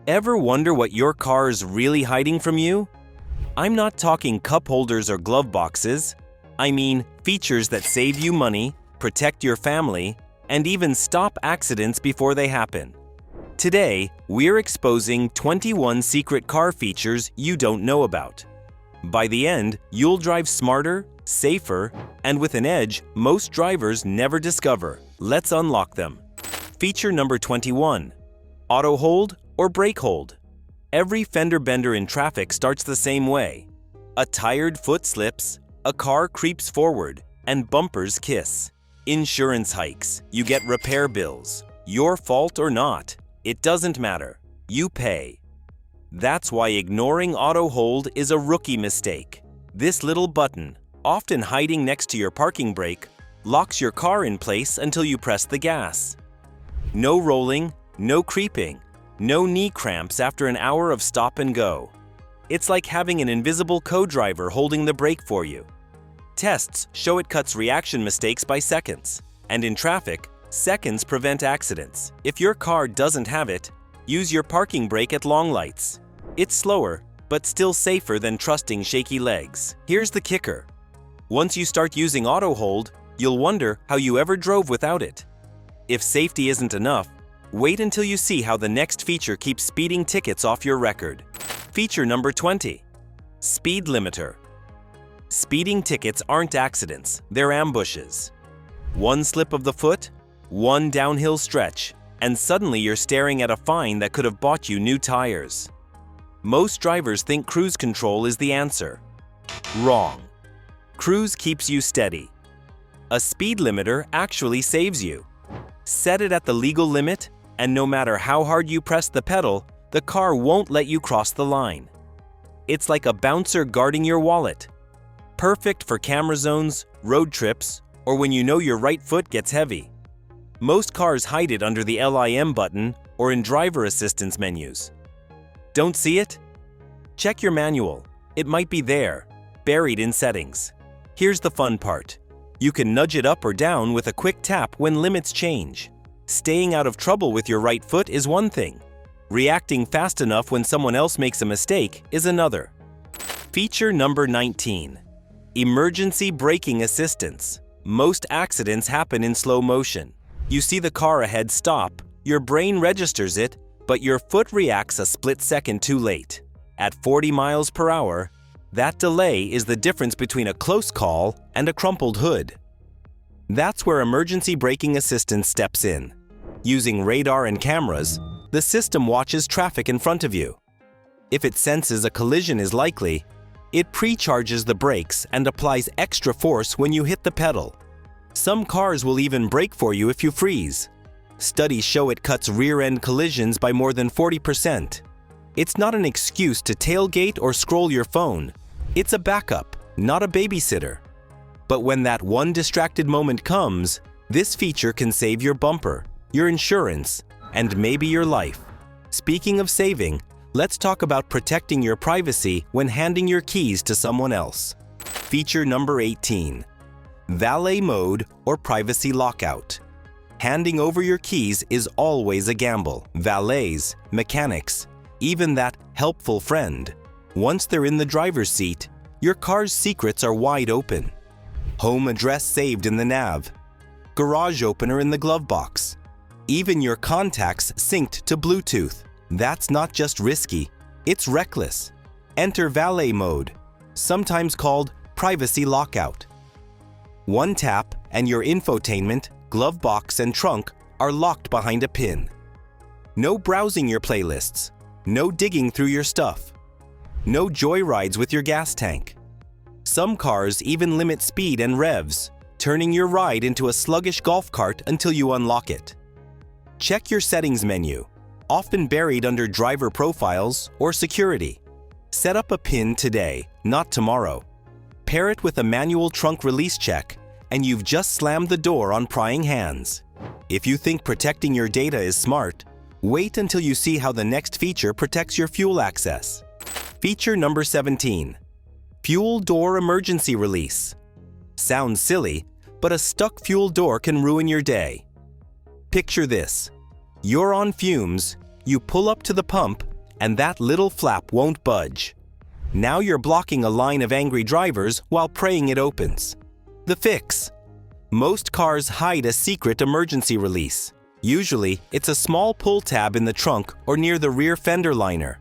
Ever wonder what your car is really hiding from you? I'm not talking cup holders or glove boxes. I mean features that save you money, protect your family, and even stop accidents before they happen. Today, we're exposing 21 secret car features you don't know about. By the end, you'll drive smarter, safer, and with an edge most drivers never discover. Let's unlock them. Feature number 21. Auto hold or brake hold. Every fender bender in traffic starts the same way. A tired foot slips, a car creeps forward, and bumpers kiss. Insurance hikes, you get repair bills. Your fault or not, it doesn't matter. You pay. That's why ignoring auto hold is a rookie mistake. This little button, often hiding next to your parking brake, locks your car in place until you press the gas. No rolling, no creeping, no knee cramps after an hour of stop and go. It's like having an invisible co-driver holding the brake for you. Tests show it cuts reaction mistakes by seconds. And in traffic, seconds prevent accidents. If your car doesn't have it, use your parking brake at long lights. It's slower, but still safer than trusting shaky legs. Here's the kicker. Once you start using auto hold, you'll wonder how you ever drove without it. If safety isn't enough, wait until you see how the next feature keeps speeding tickets off your record. Feature number 20. Speed limiter. Speeding tickets aren't accidents, they're ambushes. One slip of the foot, one downhill stretch, and suddenly you're staring at a fine that could have bought you new tires. Most drivers think cruise control is the answer. Wrong. Cruise keeps you steady. A speed limiter actually saves you. Set it at the legal limit, and no matter how hard you press the pedal, the car won't let you cross the line. It's like a bouncer guarding your wallet. Perfect for camera zones, road trips, or when you know your right foot gets heavy. Most cars hide it under the LIM button or in driver assistance menus. Don't see it? Check your manual. It might be there, buried in settings. Here's the fun part. You can nudge it up or down with a quick tap when limits change. Staying out of trouble with your right foot is one thing. Reacting fast enough when someone else makes a mistake is another. Feature number 19. Emergency braking assistance. Most accidents happen in slow motion. You see the car ahead stop, your brain registers it, but your foot reacts a split second too late. At 40 miles per hour, that delay is the difference between a close call and a crumpled hood. That's where emergency braking assistance steps in. Using radar and cameras, the system watches traffic in front of you. If it senses a collision is likely, it pre-charges the brakes and applies extra force when you hit the pedal. Some cars will even brake for you if you freeze. Studies show it cuts rear-end collisions by more than 40%. It's not an excuse to tailgate or scroll your phone. It's a backup, not a babysitter. But when that one distracted moment comes, this feature can save your bumper, your insurance, and maybe your life. Speaking of saving, let's talk about protecting your privacy when handing your keys to someone else. Feature number 18. Valet mode or privacy lockout. Handing over your keys is always a gamble. Valets, mechanics, even that helpful friend. Once they're in the driver's seat, your car's secrets are wide open. Home address saved in the nav. Garage opener in the glove box. Even your contacts synced to Bluetooth. That's not just risky, it's reckless. Enter valet mode, sometimes called privacy lockout. One tap and your infotainment, glove box, and trunk are locked behind a pin. No browsing your playlists. No digging through your stuff. No joyrides with your gas tank. Some cars even limit speed and revs, turning your ride into a sluggish golf cart until you unlock it. Check your settings menu, often buried under driver profiles or security. Set up a PIN today, not tomorrow. Pair it with a manual trunk release check, and you've just slammed the door on prying hands. If you think protecting your data is smart, wait until you see how the next feature protects your fuel access. Feature number 17. Fuel door emergency release. Sounds silly, but a stuck fuel door can ruin your day. Picture this. You're on fumes, you pull up to the pump, and that little flap won't budge. Now you're blocking a line of angry drivers while praying it opens. The fix. Most cars hide a secret emergency release. Usually, it's a small pull tab in the trunk or near the rear fender liner.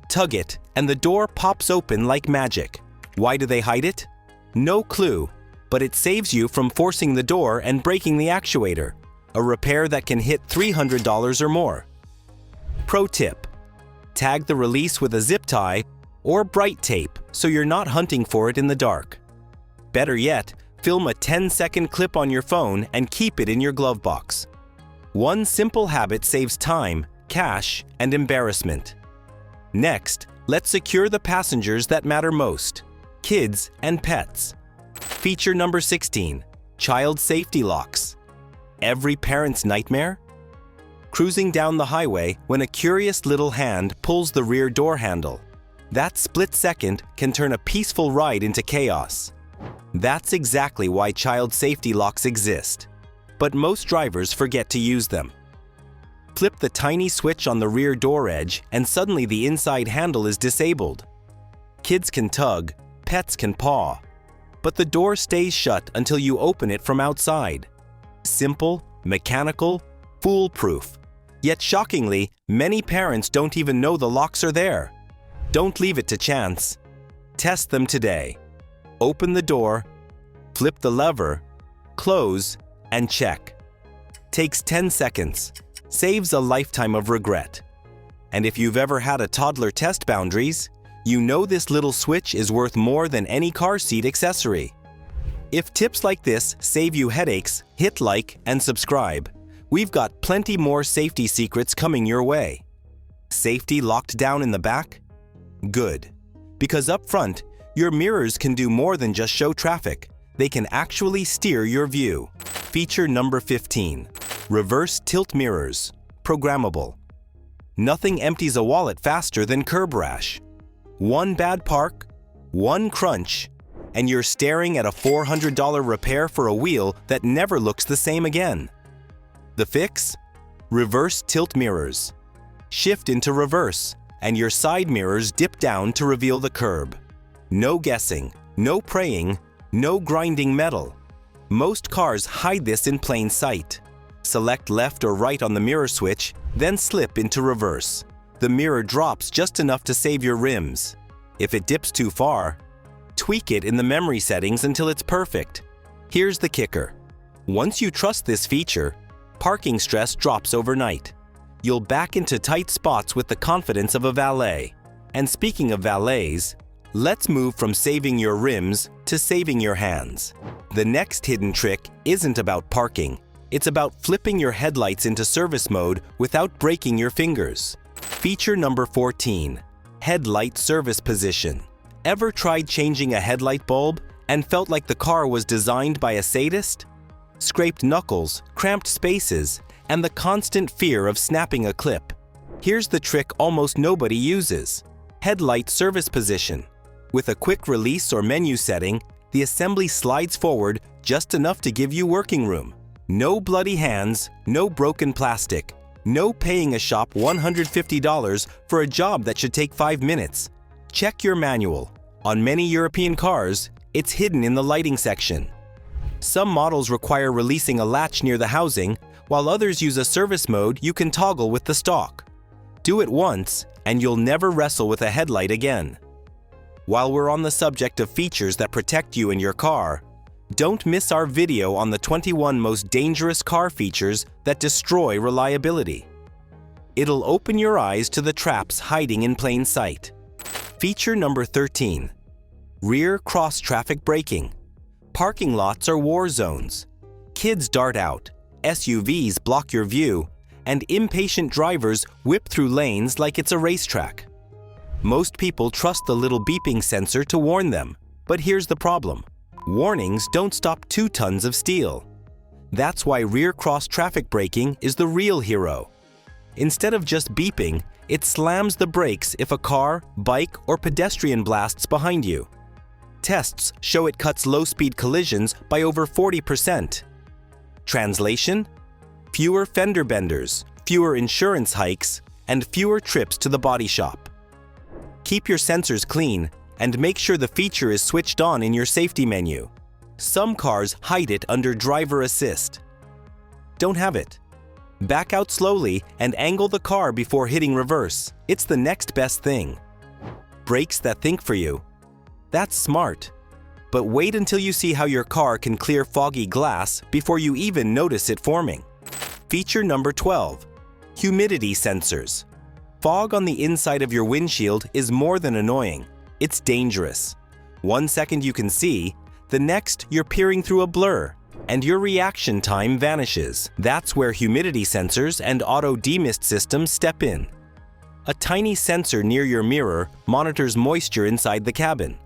Tug it, and the door pops open like magic. Why do they hide it? No clue, but it saves you from forcing the door and breaking the actuator, a repair that can hit $300 or more. Pro tip: tag the release with a zip tie or bright tape so you're not hunting for it in the dark. Better yet, film a 10-second clip on your phone and keep it in your glove box. One simple habit saves time, cash, and embarrassment. Next, let's secure the passengers that matter most: kids and pets. Feature number 16, child safety locks. Every parent's nightmare? Cruising down the highway when a curious little hand pulls the rear door handle. That split second can turn a peaceful ride into chaos. That's exactly why child safety locks exist. But most drivers forget to use them. Flip the tiny switch on the rear door edge and suddenly the inside handle is disabled. Kids can tug, pets can paw, but the door stays shut until you open it from outside. Simple, mechanical, foolproof. Yet shockingly, many parents don't even know the locks are there. Don't leave it to chance. Test them today. Open the door, flip the lever, close, and check. Takes 10 seconds. Saves a lifetime of regret. And if you've ever had a toddler test boundaries, you know this little switch is worth more than any car seat accessory. If tips like this save you headaches, hit like and subscribe. We've got plenty more safety secrets coming your way. Safety locked down in the back? Good. Because up front, your mirrors can do more than just show traffic. They can actually steer your view. Feature number 15. Reverse tilt mirrors. Programmable. Nothing empties a wallet faster than curb rash. One bad park, one crunch, and you're staring at a $400 repair for a wheel that never looks the same again. The fix? Reverse tilt mirrors. Shift into reverse, and your side mirrors dip down to reveal the curb. No guessing, no praying, no grinding metal. Most cars hide this in plain sight. Select left or right on the mirror switch, then slip into reverse. The mirror drops just enough to save your rims. If it dips too far, tweak it in the memory settings until it's perfect. Here's the kicker. Once you trust this feature, parking stress drops overnight. You'll back into tight spots with the confidence of a valet. And speaking of valets, let's move from saving your rims to saving your hands. The next hidden trick isn't about parking. It's about flipping your headlights into service mode without breaking your fingers. Feature number 14. Headlight service position. Ever tried changing a headlight bulb and felt like the car was designed by a sadist? Scraped knuckles, cramped spaces, and the constant fear of snapping a clip. Here's the trick almost nobody uses. Headlight service position. With a quick release or menu setting, the assembly slides forward just enough to give you working room. No bloody hands, no broken plastic, no paying a shop $150 for a job that should take 5 minutes. Check your manual. On many European cars, it's hidden in the lighting section. Some models require releasing a latch near the housing, while others use a service mode you can toggle with the stock. Do it once, and you'll never wrestle with a headlight again. While we're on the subject of features that protect you and your car, don't miss our video on the 21 most dangerous car features that destroy reliability. It'll open your eyes to the traps hiding in plain sight. Feature number 13. Rear cross-traffic braking. Parking lots are war zones. Kids dart out, SUVs block your view, and impatient drivers whip through lanes like it's a racetrack. Most people trust the little beeping sensor to warn them, but here's the problem. Warnings don't stop 2 tons of steel. That's why rear cross-traffic braking is the real hero. Instead of just beeping, it slams the brakes if a car, bike, or pedestrian blasts behind you. Tests show it cuts low-speed collisions by over 40%. Translation? Fewer fender benders, fewer insurance hikes, and fewer trips to the body shop. Keep your sensors clean and make sure the feature is switched on in your safety menu. Some cars hide it under driver assist. Don't have it? Back out slowly and angle the car before hitting reverse. It's the next best thing. Brakes that think for you. That's smart. But wait until you see how your car can clear foggy glass before you even notice it forming. Feature number 12. Humidity sensors. Fog on the inside of your windshield is more than annoying. It's dangerous. 1 second you can see, the next you're peering through a blur, and your reaction time vanishes. That's where humidity sensors and auto demist systems step in. A tiny sensor near your mirror monitors moisture inside the cabin.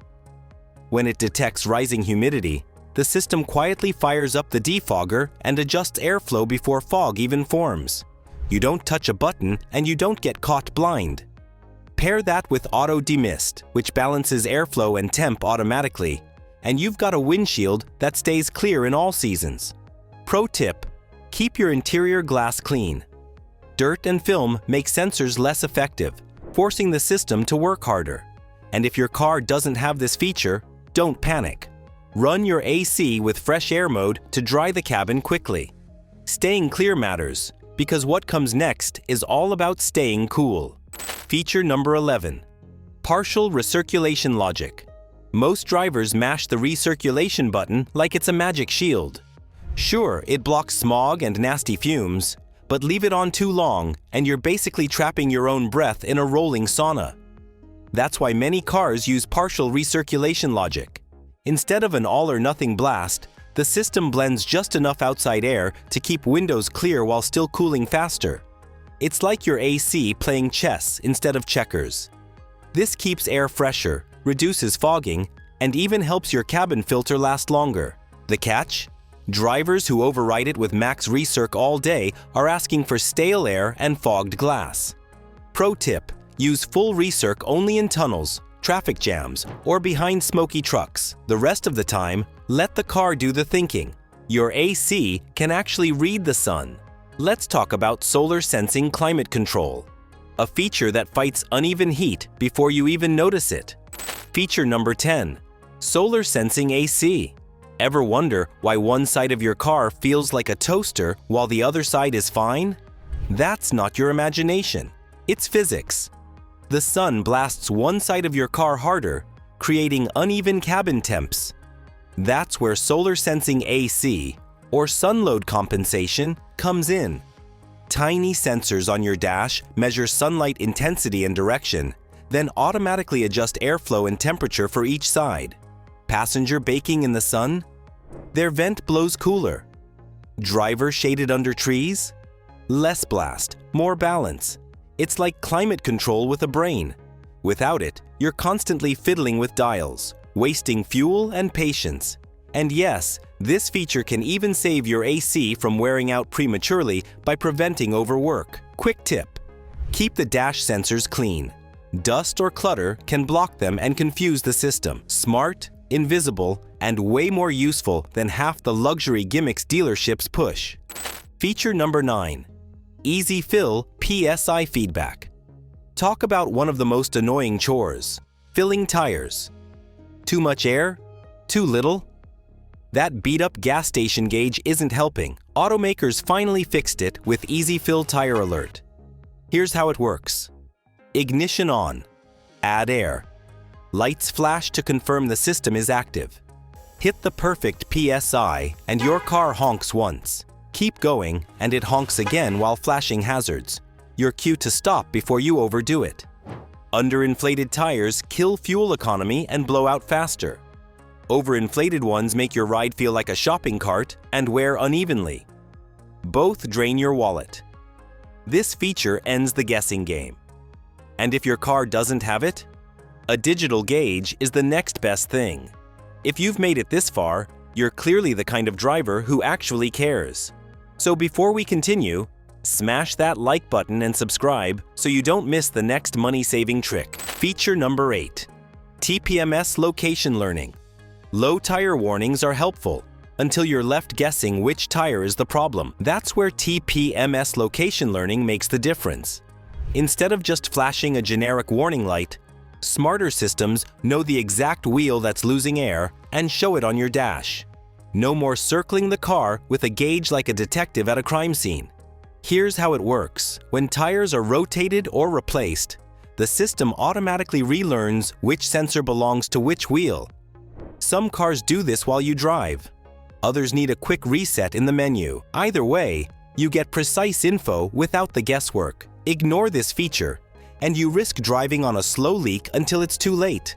When it detects rising humidity, the system quietly fires up the defogger and adjusts airflow before fog even forms. You don't touch a button and you don't get caught blind. Pair that with auto demist, which balances airflow and temp automatically, and you've got a windshield that stays clear in all seasons. Pro tip: keep your interior glass clean. Dirt and film make sensors less effective, forcing the system to work harder. And if your car doesn't have this feature, don't panic. Run your AC with fresh air mode to dry the cabin quickly. Staying clear matters, because what comes next is all about staying cool. Feature number 11. Partial recirculation logic. Most drivers mash the recirculation button like it's a magic shield. Sure, it blocks smog and nasty fumes, but leave it on too long and you're basically trapping your own breath in a rolling sauna. That's why many cars use partial recirculation logic. Instead of an all-or-nothing blast, the system blends just enough outside air to keep windows clear while still cooling faster. It's like your AC playing chess instead of checkers. This keeps air fresher, reduces fogging, and even helps your cabin filter last longer. The catch? Drivers who override it with max recirc all day are asking for stale air and fogged glass. Pro tip: use full recirc only in tunnels, traffic jams, or behind smoky trucks. The rest of the time, let the car do the thinking. Your AC can actually read the sun. Let's talk about solar sensing climate control, a feature that fights uneven heat before you even notice it. Feature number 10. Solar sensing AC. Ever wonder why one side of your car feels like a toaster while the other side is fine? That's not your imagination. It's physics. The sun blasts one side of your car harder, creating uneven cabin temps. That's where solar sensing AC, or sun load compensation, comes in. Tiny sensors on your dash measure sunlight intensity and direction, then automatically adjust airflow and temperature for each side. Passenger baking in the sun? Their vent blows cooler. Driver shaded under trees? Less blast, more balance. It's like climate control with a brain. Without it, you're constantly fiddling with dials, wasting fuel and patience. And yes, this feature can even save your AC from wearing out prematurely by preventing overwork. Quick tip: keep the dash sensors clean. Dust or clutter can block them and confuse the system. Smart, invisible, and way more useful than half the luxury gimmicks dealerships push. Feature number 9. Easy Fill PSI feedback. Talk about one of the most annoying chores: filling tires. Too much air? Too little? That beat-up gas station gauge isn't helping. Automakers finally fixed it with Easy Fill Tire Alert. Here's how it works. Ignition on. Add air. Lights flash to confirm the system is active. Hit the perfect PSI and your car honks once. Keep going and it honks again while flashing hazards. Your cue to stop before you overdo it. Underinflated tires kill fuel economy and blow out faster. Overinflated ones make your ride feel like a shopping cart and wear unevenly. Both drain your wallet. This feature ends the guessing game. And if your car doesn't have it, a digital gauge is the next best thing. If you've made it this far, you're clearly the kind of driver who actually cares. So before we continue, smash that like button and subscribe so you don't miss the next money-saving trick. Feature number 8. TPMS location learning. Low tire warnings are helpful until you're left guessing which tire is the problem. That's where TPMS location learning makes the difference. Instead of just flashing a generic warning light, smarter systems know the exact wheel that's losing air and show it on your dash. No more circling the car with a gauge like a detective at a crime scene. Here's how it works. When tires are rotated or replaced, the system automatically relearns which sensor belongs to which wheel. Some cars do this while you drive. Others need a quick reset in the menu. Either way, you get precise info without the guesswork. Ignore this feature, and you risk driving on a slow leak until it's too late.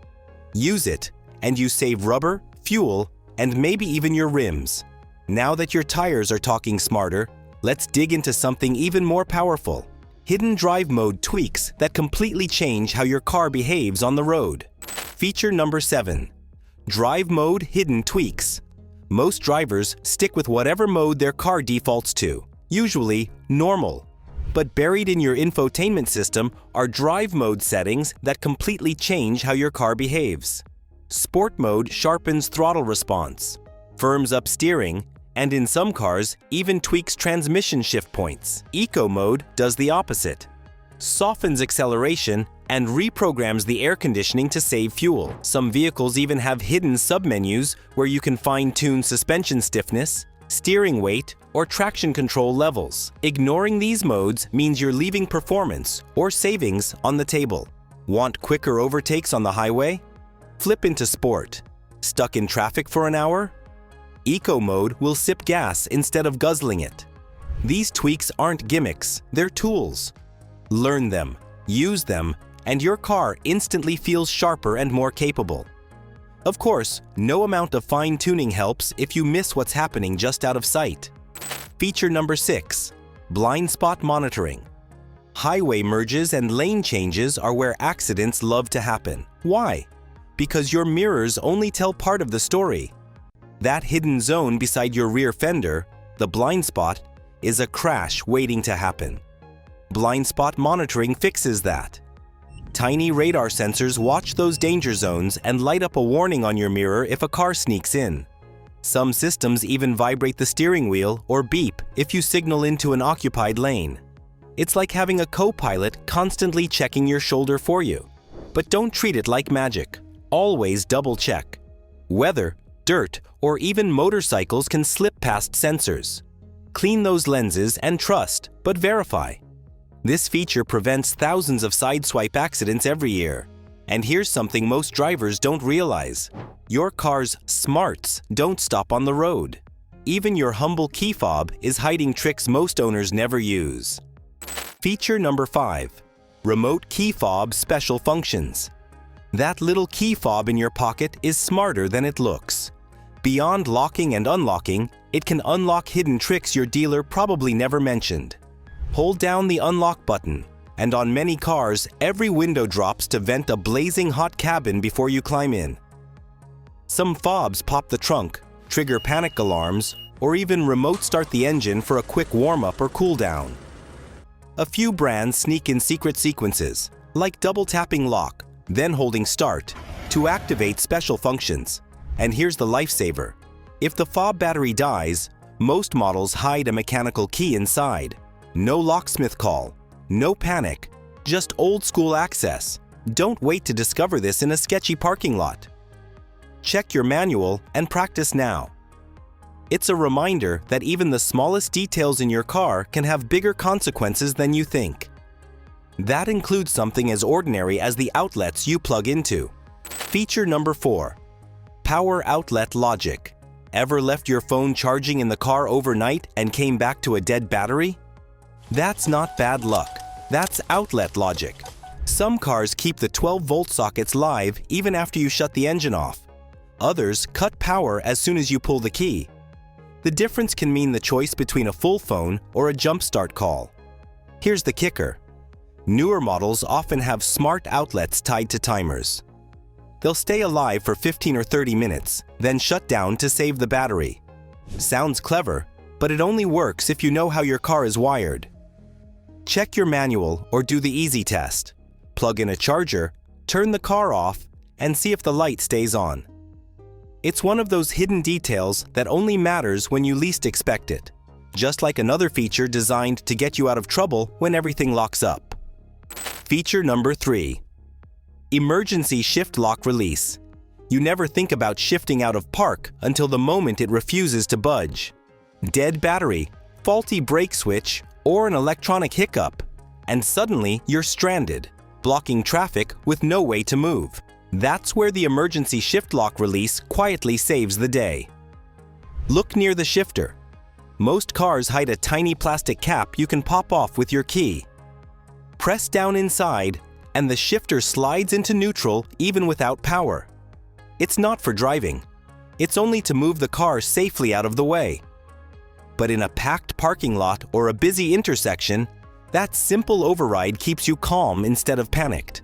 Use it, and you save rubber, fuel, and maybe even your rims. Now that your tires are talking smarter, let's dig into something even more powerful. Hidden drive mode tweaks that completely change how your car behaves on the road. Feature number 7. Drive mode hidden tweaks. Most drivers stick with whatever mode their car defaults to, usually normal. But buried in your infotainment system are drive mode settings that completely change how your car behaves. Sport mode sharpens throttle response, firms up steering, and in some cars even tweaks transmission shift points. Eco mode does the opposite, softens acceleration and reprograms the air conditioning to save fuel. Some vehicles even have hidden submenus where you can fine-tune suspension stiffness, steering weight, or traction control levels. Ignoring these modes means you're leaving performance or savings on the table. Want quicker overtakes on the highway? Flip into Sport. Stuck in traffic for an hour? Eco mode will sip gas instead of guzzling it. These tweaks aren't gimmicks, they're tools. Learn them, use them, and your car instantly feels sharper and more capable. Of course, no amount of fine-tuning helps if you miss what's happening just out of sight. Feature number 6. Blind spot monitoring. Highway merges and lane changes are where accidents love to happen. Why? Because your mirrors only tell part of the story. That hidden zone beside your rear fender, the blind spot, is a crash waiting to happen. Blind spot monitoring fixes that. Tiny radar sensors watch those danger zones and light up a warning on your mirror if a car sneaks in. Some systems even vibrate the steering wheel or beep if you signal into an occupied lane. It's like having a co-pilot constantly checking your shoulder for you. But don't treat it like magic. Always double check. Weather, dirt, or even motorcycles can slip past sensors. Clean those lenses and trust, but verify. This feature prevents thousands of sideswipe accidents every year. And here's something most drivers don't realize. Your car's smarts don't stop on the road. Even your humble key fob is hiding tricks most owners never use. Feature number 5. Remote key fob special functions. That little key fob in your pocket is smarter than it looks. Beyond locking and unlocking, it can unlock hidden tricks your dealer probably never mentioned. Hold down the unlock button, and on many cars, every window drops to vent a blazing hot cabin before you climb in. Some fobs pop the trunk, trigger panic alarms, or even remote start the engine for a quick warm-up or cool-down. A few brands sneak in secret sequences, like double-tapping lock, then holding start, to activate special functions. And here's the lifesaver. If the fob battery dies, most models hide a mechanical key inside. No locksmith call, no panic, just old-school access. Don't wait to discover this in a sketchy parking lot. Check your manual and practice now. It's a reminder that even the smallest details in your car can have bigger consequences than you think. That includes something as ordinary as the outlets you plug into. Feature number 4. Power outlet logic. Ever left your phone charging in the car overnight and came back to a dead battery? That's not bad luck. That's outlet logic. Some cars keep the 12-volt sockets live even after you shut the engine off. Others cut power as soon as you pull the key. The difference can mean the choice between a full phone or a jump start call. Here's the kicker. Newer models often have smart outlets tied to timers. They'll stay alive for 15 or 30 minutes, then shut down to save the battery. Sounds clever, but it only works if you know how your car is wired. Check your manual or do the easy test. Plug in a charger, turn the car off, and see if the light stays on. It's one of those hidden details that only matters when you least expect it, just like another feature designed to get you out of trouble when everything locks up. Feature number 3. Emergency shift lock release. You never think about shifting out of park until the moment it refuses to budge. Dead battery, faulty brake switch, or an electronic hiccup, and suddenly you're stranded, blocking traffic with no way to move. That's where the emergency shift lock release quietly saves the day. Look near the shifter. Most cars hide a tiny plastic cap you can pop off with your key. Press down inside, and the shifter slides into neutral even without power. It's not for driving. It's only to move the car safely out of the way. But in a packed parking lot or a busy intersection, that simple override keeps you calm instead of panicked.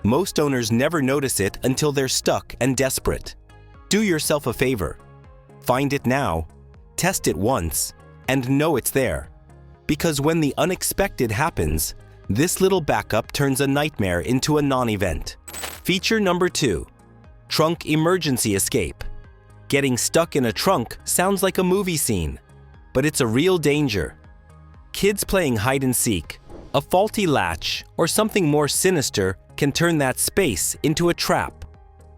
Most owners never notice it until they're stuck and desperate. Do yourself a favor. Find it now, test it once, and know it's there. Because when the unexpected happens, this little backup turns a nightmare into a non-event. Feature number 2. Trunk emergency escape. Getting stuck in a trunk sounds like a movie scene, but it's a real danger. Kids playing hide and seek, a faulty latch, or something more sinister can turn that space into a trap.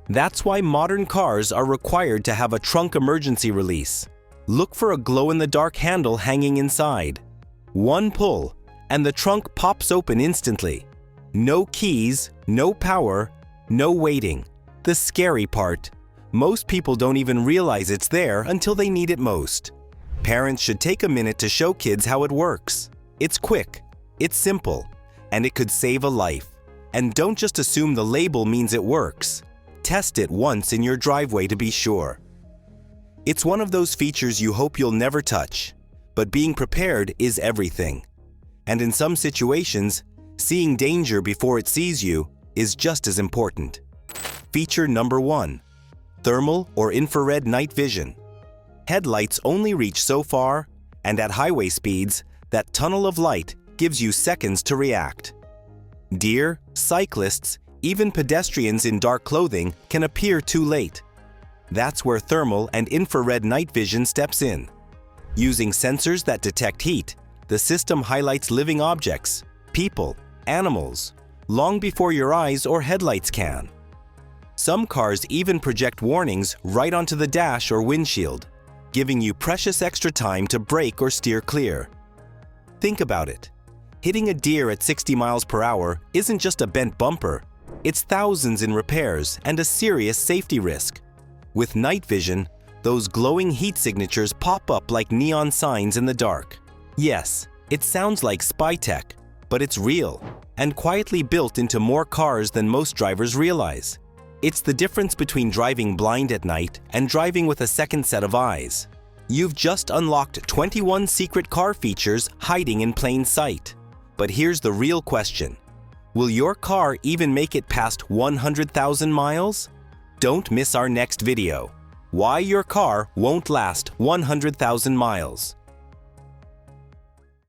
That's why modern cars are required to have a trunk emergency release. Look for a glow-in-the-dark handle hanging inside. One pull, and the trunk pops open instantly. No keys, no power, no waiting. The scary part, most people don't even realize it's there until they need it most. Parents should take a minute to show kids how it works. It's quick, it's simple, and it could save a life. And don't just assume the label means it works. Test it once in your driveway to be sure. It's one of those features you hope you'll never touch, but being prepared is everything. And in some situations, seeing danger before it sees you is just as important. Feature number 1. Thermal or infrared night vision. Headlights only reach so far, and at highway speeds, that tunnel of light gives you seconds to react. Deer, cyclists, even pedestrians in dark clothing can appear too late. That's where thermal and infrared night vision steps in. Using sensors that detect heat, the system highlights living objects, people, animals, long before your eyes or headlights can. Some cars even project warnings right onto the dash or windshield, giving you precious extra time to brake or steer clear. Think about it. Hitting a deer at 60 miles per hour isn't just a bent bumper. It's thousands in repairs and a serious safety risk. With night vision, those glowing heat signatures pop up like neon signs in the dark. Yes, it sounds like spy tech, but it's real and quietly built into more cars than most drivers realize. It's the difference between driving blind at night and driving with a second set of eyes. You've just unlocked 21 secret car features hiding in plain sight. But here's the real question. Will your car even make it past 100,000 miles? Don't miss our next video. Why your car won't last 100,000 miles.